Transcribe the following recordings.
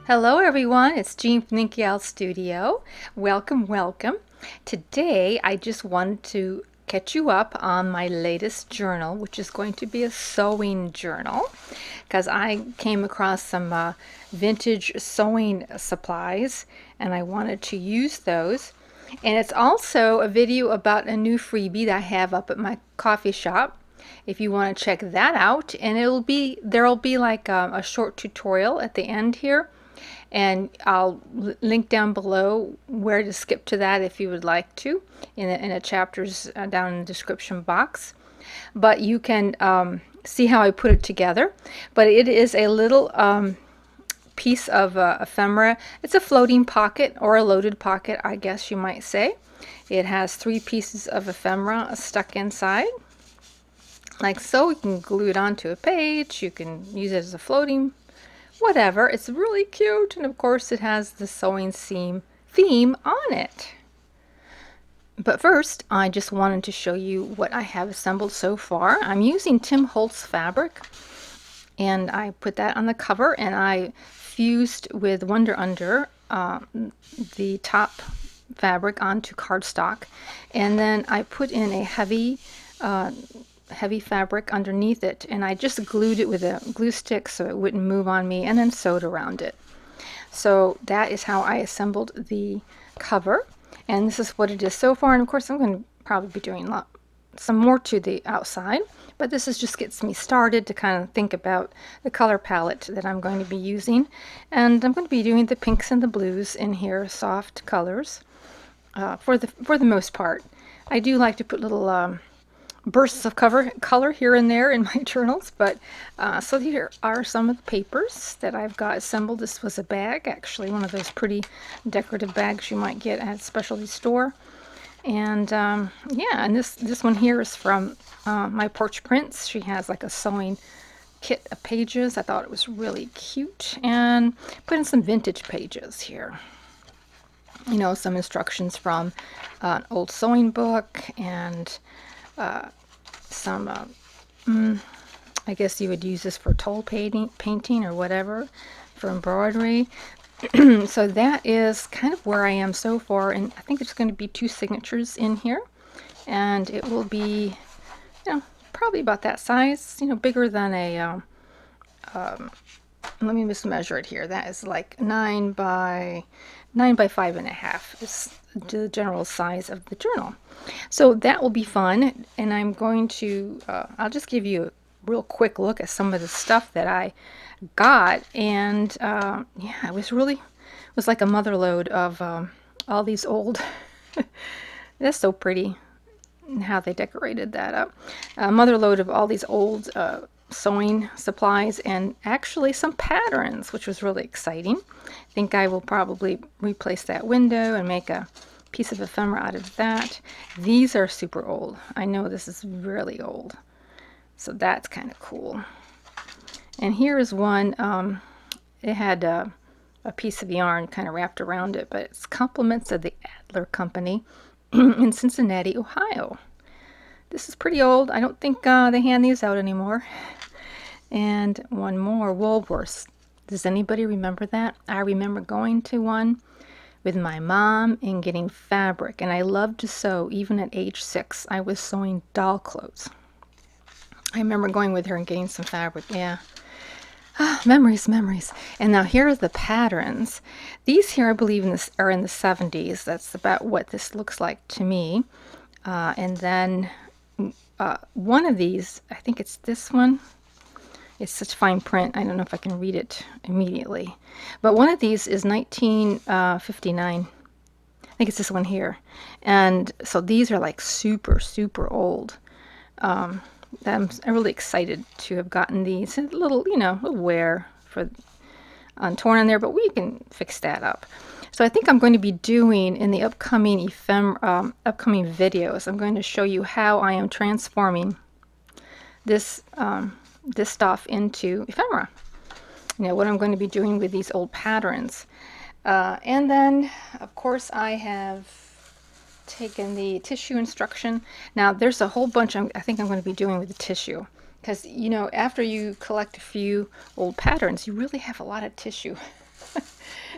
Hello everyone, it's Jean from Inky Studio. Welcome, welcome. Today I just wanted to catch you up on my latest journal, which is going to be a sewing journal, because I came across some vintage sewing supplies and I wanted to use those. And it's also a video about a new freebie that I have up at my coffee shop. If you want to check that out, and there'll be like a short tutorial at the end here, and I'll link down below where to skip to that if you would like to in the chapters down in the description box. But you can see how I put it together. But it is a little piece of ephemera. It's a floating pocket, or a loaded pocket, I guess you might say. It has 3 pieces of ephemera stuck inside, like so. You can glue it onto a page, you can use it as a floating whatever. It's really cute, and of course it has the sewing seam theme on it. But first, I just wanted to show you what I have assembled so far. I'm using Tim Holtz fabric, and I put that on the cover, and I fused with Wonder Under the top fabric onto cardstock, and then I put in a heavy fabric underneath it, and I just glued it with a glue stick so it wouldn't move on me, and then sewed around it. So that is how I assembled the cover, and this is what it is so far. And of course I'm going to probably be doing some more to the outside, but this is just gets me started to kind of think about the color palette that I'm going to be using. And I'm going to be doing the pinks and the blues in here, soft colors, for the most part. I do like to put little bursts of color here and there in my journals, but so here are some of the papers that I've got assembled. This was a bag, actually, one of those pretty decorative bags you might get at a specialty store. And yeah, and this one here is from my Porch Prince. She has like a sewing kit of pages. I thought it was really cute, and put in some vintage pages here. You know, some instructions from an old sewing book, and some I guess you would use this for toll painting or whatever, for embroidery. So that is kind of where I am so far, and I think there's going to be 2 signatures in here, and it will be, you know, probably about that size, you know, bigger than a let me just measure it here. That is like 9 by 5.5 is the general size of the journal. So that will be fun, and I'm going to I'll just give you a real quick look at some of the stuff that I got. And yeah, it was like a mother lode of all these old that's so pretty how they decorated that up. A mother lode of all these old sewing supplies, and actually some patterns, which was really exciting. I think I will probably replace that window and make a piece of ephemera out of that. These are super old. I know this is really old, so that's kind of cool. And here is one. It had a piece of yarn kind of wrapped around it, but it's compliments of the Adler Company in Cincinnati, Ohio. This is pretty old. I don't think they hand these out anymore. And one more, Woolworths. Does anybody remember that? I remember going to one with my mom and getting fabric, and I loved to sew. Even at age 6, I was sewing doll clothes. I remember going with her and getting some fabric. Yeah. Ah, memories, memories. And now here are the patterns. These here, I believe, are in the 70s. That's about what this looks like to me. And then one of these, I think it's this one. It's such fine print, I don't know if I can read it immediately. But one of these is 1959. I think it's this one here. And so these are like super, super old. I'm really excited to have gotten these. A little, you know, little wear for torn on there, but we can fix that up. So I think I'm going to be doing in the upcoming upcoming videos, I'm going to show you how I am transforming this this stuff into ephemera. You know, what I'm going to be doing with these old patterns. And then, of course, I have taken the tissue instruction. Now, there's a whole bunch I think I'm going to be doing with the tissue. Because, you know, after you collect a few old patterns, you really have a lot of tissue.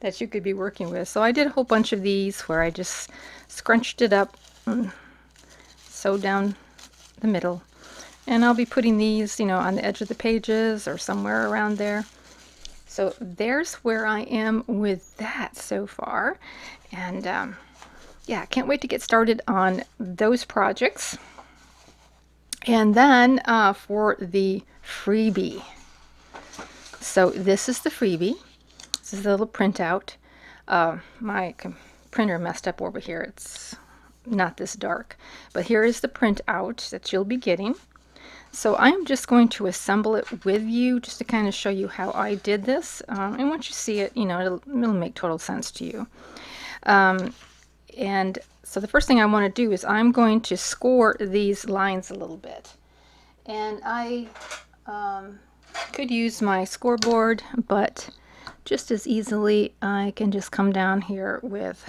that you could be working with. So I did a whole bunch of these where I just scrunched it up and sewed down the middle. And I'll be putting these, on the edge of the pages or somewhere around there. So there's where I am with that so far. And yeah, can't wait to get started on those projects. And then for the freebie. So this is the freebie. This is the little printout. My printer messed up over here. It's not this dark. But here is the printout that you'll be getting. So I'm just going to assemble it with you just to kind of show you how I did this. And once you see it, it'll make total sense to you. And so the first thing I want to do is I'm going to score these lines a little bit. And I could use my scoreboard, but just as easily I can just come down here with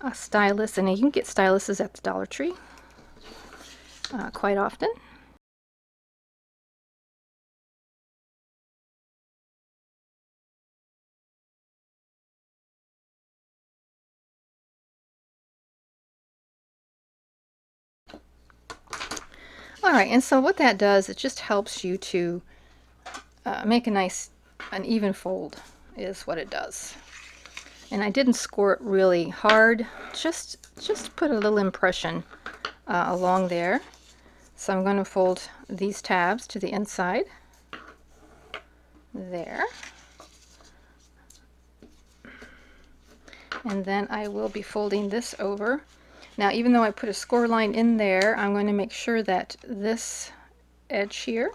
a stylus. And you can get styluses at the Dollar Tree quite often. Alright, and so what that does, it just helps you to make an even fold is what it does. And I didn't score it really hard, just put a little impression along there. So I'm going to fold these tabs to the inside. There. And then I will be folding this over. Now, even though I put a score line in there, I'm going to make sure that this edge here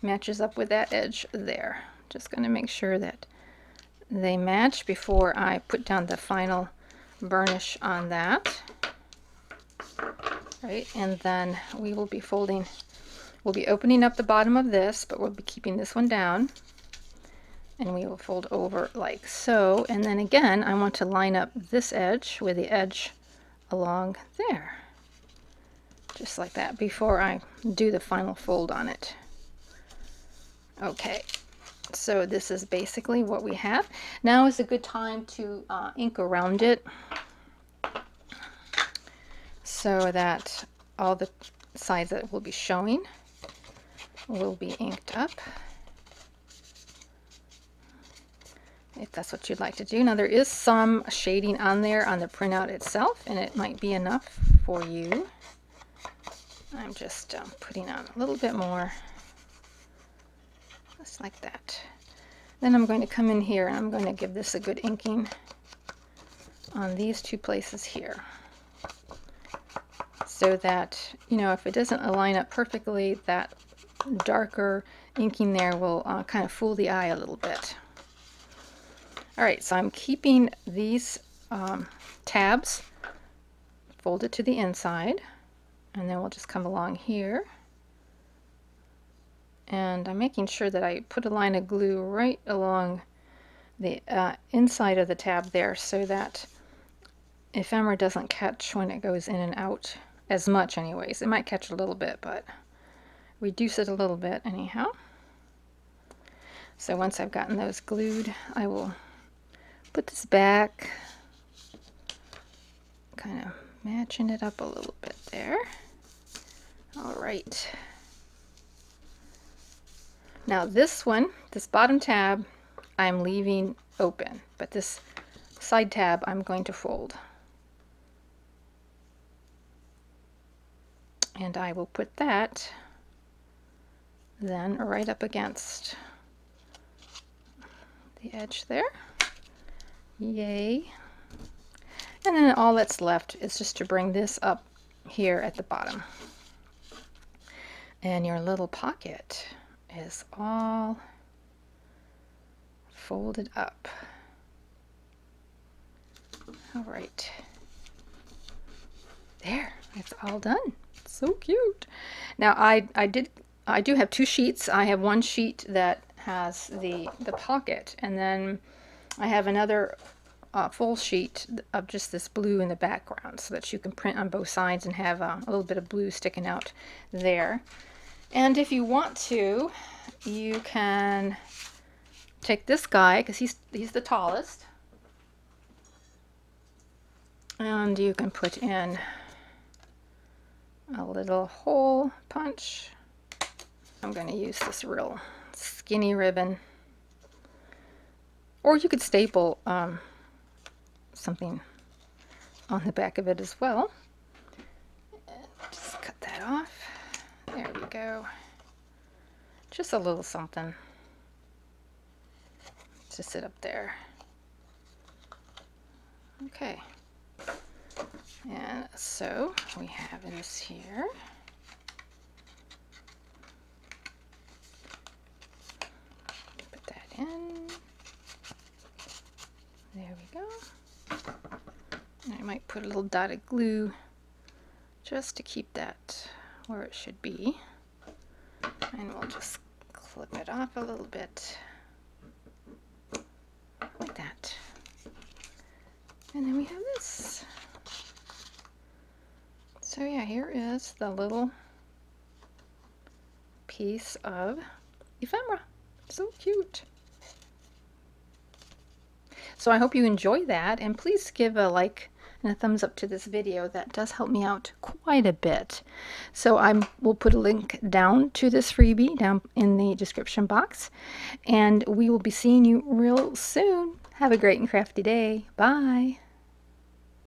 matches up with that edge there. Just going to make sure that they match before I put down the final burnish on that. Right, and then we will be folding, we'll be opening up the bottom of this, but we'll be keeping this one down. And we will fold over like so. And then again, I want to line up this edge with the edge along there. Just like that before I do the final fold on it. Okay, so this is basically what we have. Now is a good time to ink around it so that all the sides that will be showing will be inked up, if that's what you'd like to do. Now there is some shading on there on the printout itself, and it might be enough for you. I'm just putting on a little bit more, just like that. Then I'm going to come in here and I'm going to give this a good inking on these two places here, so that, if it doesn't line up perfectly, that darker inking there will kind of fool the eye a little bit. Alright, so I'm keeping these tabs folded to the inside, and then we'll just come along here, and I'm making sure that I put a line of glue right along the inside of the tab there, so that ephemera doesn't catch when it goes in and out as much anyways. It might catch a little bit, but reduce it a little bit anyhow. So once I've gotten those glued, I will put this back, kind of matching it up a little bit there. Alright. Now this one, this bottom tab, I'm leaving open, but this side tab I'm going to fold. And I will put that then right up against the edge there. Yay. And then all that's left is just to bring this up here at the bottom. And your little pocket is all folded up. All right. There, it's all done. So cute. Now I do have two sheets. I have one sheet that has the pocket, and then I have another full sheet of just this blue in the background, so that you can print on both sides and have a little bit of blue sticking out there. And if you want to, you can take this guy, because he's the tallest, and you can put in a little hole punch. I'm going to use this real skinny ribbon, or you could staple something on the back of it as well. Just cut that off. There we go. Just a little something to sit up there. Okay. And so we have this here. Put that in. There we go. I might put a little dotted glue just to keep that where it should be. And we'll just clip it off a little bit. Like that. And then we have this. So yeah, here is the little piece of ephemera. So cute. So I hope you enjoy that, and please give a like and a thumbs up to this video. That does help me out quite a bit. So we'll put a link down to this freebie down in the description box, and we will be seeing you real soon. Have a great and crafty day. Bye.